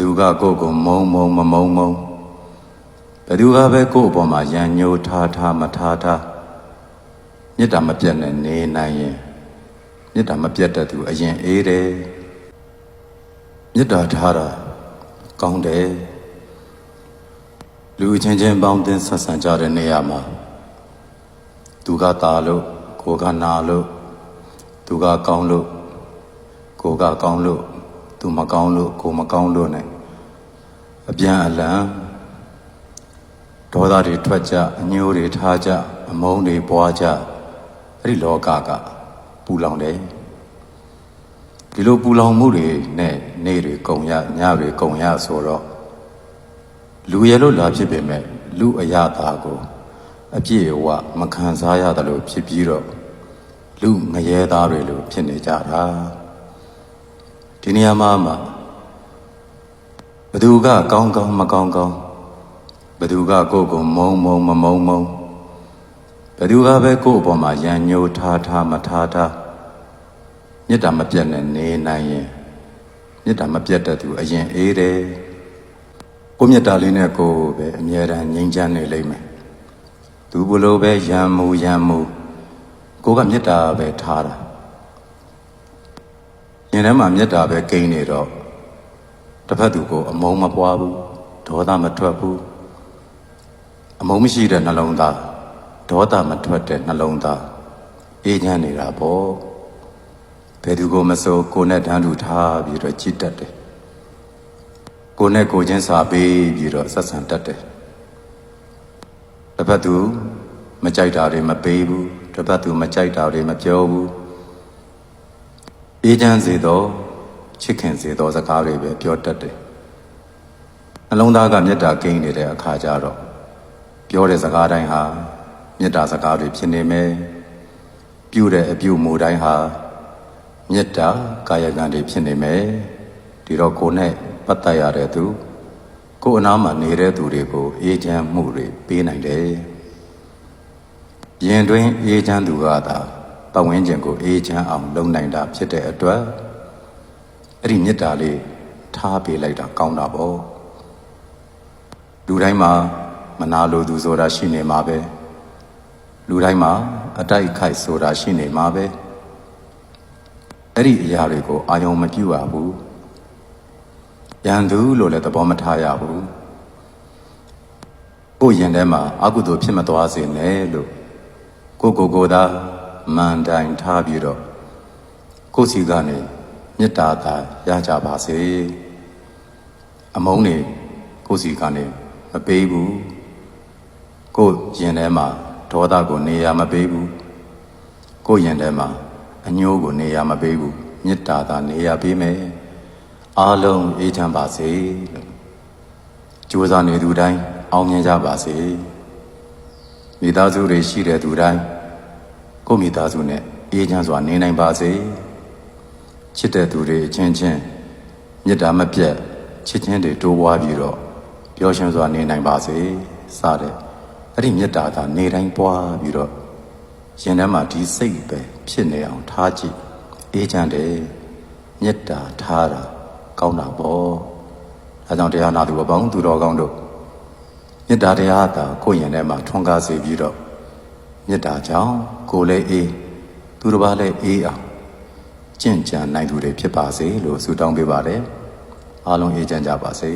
သူကကိုယ့်ကိုမုံမုံဘသူကပဲကိုယ့်အပေါ်မှာရန်ညှိုးထားမထားမေတ္တာမပြတ်နဲ့နေနိုင်ရင်မေတ္တာမပြတ်တဲ့သူအရင်အေးတယ်မေတ္တာထားတာကောင်းတယ်လူချင်းပေါင်းတင်ဆက်ဆံကြတဲ့နေရာမှာသူကตาလို့ကိုကနာလို့သူကကောင်းလို့ကိုကကောင်းလို့သူမကောင်းလို့ကိုမကောင်းလို့ ਨੇ အပြန်အလှန်ဒေါသတွေထွက်ကြအညိုးတွေထားကြအမုန်းတွေပွားကြအဲ့ဒီလောကကပူလောင်တယ်ဒီလိုပူလောင်မှုတွေနဲ့နေ့တွေကုန်ရညတွေကုန်ရဆိုတော့လူရလို့လာဖြစ်ပေမဲ့လူအရာသားကိုအပြည့်အဝမခံစားရတယ်လို့ဖြစ်ပြီးတော့လူငရဲသားတွေလို့ဖြစ်နေကြတာဒီနေရာမှာဘသူကကောင်းမကောင်းဘသူကကိုယ့်ကိုမုံဘသူကပဲကိုယ့်အပေါ်မှာရန်ညှိုးထားမထားမေတ္တာမပြတ်နဲ့နေနိုင်ရင်မေတ္တာမပြတ်တဲ့သူအရင်အေးတယ်ကိုမေတ္တာလေးနဲ့ကိုပဲအမြဲတမ်းငြိမ်းချမ်းနေလိမ့်မယ်သူဘလို့ပဲရံမှုကိုကမေတ္တာပဲထားတာရင်ထဲမှာမေတ္တာပဲကိန်းနေတော့တစ်ဖက်သူကိုအမုန်းမပွားဘူးဒေါသမထွက်ဘူးအမုန်းမရှိတဲ့နှလုံးသားဒေါသမထွက်တဲ့နှလုံးသားအေးချမ်းနေတာပေါ့ဘယ်သူကိုမစိုးကိုနဲ့တန်းတူထားပြီးတော့ကြည်တတ်တယ်ကိုနဲ့ကိုချင်းစာပေးပြီးတော့ဆက်ဆံတတ်တယ်တစ်ဖက်သူမကြိုက်တာတွေမပေးဘူးတစ်ဖက်သူမကြိုက်တာတွေမပြောဘူးအေးချမ်းစေသောချစ်ခင်စေသောစကားတွေပဲပြောတတ်တယ်နှလုံးသားကမေတ္တာကိန်းနေတဲ့အခါကျတော့ပြောတဲ့စကားတိုင်းဟာမေတ္တာစကားတွေဖြစ်နေမယ်ပြုတဲ့အပြုမူတိုင်းဟာမေတ္တာကာယကံတွေဖြစ်နေမယ်ဒီတော့ကိုယ်နဲ့ပတ်သက်ရတဲ့သူကိုယ်အနားမှာနေတဲ့သူတွေကိုအေးချမ်းမှုတွေပေးနိုင်တယ်ရင်တွင်အေးချမ်းသူကသာပတ်ဝန်းကျင်ကိုအေးချမ်းအောင်လုပ်နိုင်တာဖြစ်တဲ့အတွက်အဲ့ဒီမေတ္တာလေးထားပေးလိုက်တာကောင်းတာပေါ့လူတိုင်းမှာမနာလိုသူဆိုတာရှိနေမှာပဲလူတိုင်းမှာအတိုက်ခိုက်ဆိုတာရှိနေမှာပဲအဲ့ဒီအရာတွေကိုအာယုံမပြုရဘူးရန်သူလို့လည်းသဘောမထားရဘူးကိုယ်ရင်ထဲမှာအကုသိုလ်ဖြစ်မသွားစေနဲ့လို့ကိုသာမန်တိုင်ထားပြီးတော့ကိုယ်စီကနေမေတ္တာသာရကြပါစေအမုန်းနေကိုယ်စီကနေမပေးဘူးကိုယ်ရင်ထဲမှာဒေါသကိုနေရာမပေးဘူးကိုယ်ရင်ထဲမှာအညိုးကိုနေရာမပေးဘူးမေတ္တာသာနေရာပေးမယ်အားလုံးအေးချမ်းပါစေလို့ကြိုးစားနေသူတိုင်းအောင်မြင်ကြပါစေမိသားစုတွေရှိတဲ့သူတိုင်းကိုယ့်မိသားစုနဲ့အေးချမ်းစွာနေနိုင်ပါစေချစ်တဲ့သူတွေအချင်းချင်းမေတ္တာမပြတ်ချစ်ချင်းတွေတိုးပွားပြီးတော့ပျော်ရွှင်စွာနေနိုင်ပါစေစတဲ့အဲ့ဒီမေတ္တာသာနေတိုင်းပွားပြီးတော့ရင်ထဲမှာဒီစိတ်ပဲဖြစ်နေအောင်ထားကြည့်အေးချမ်းတယ်မေတ္တာထားတာကောင်းတာပေါ့ဒါကြောင့်တရားနာသူအပေါင်းသူတော်ကောင်းတို့မေတ္တာတရားသာကိုယ်ရင်ထဲမှာထွန်းကားစေပြီးတော့မေတ္တာကြောင့်ကိုယ်လည်းအေးသူတစ်ပါးလည်းအေးအောင်ကျင့်ကြံနိုင်သူတွေဖြစ်ပါစေလို့ဆုတောင်းပေးပါတယ်အားလုံးအေးချမ်းကြပါစေ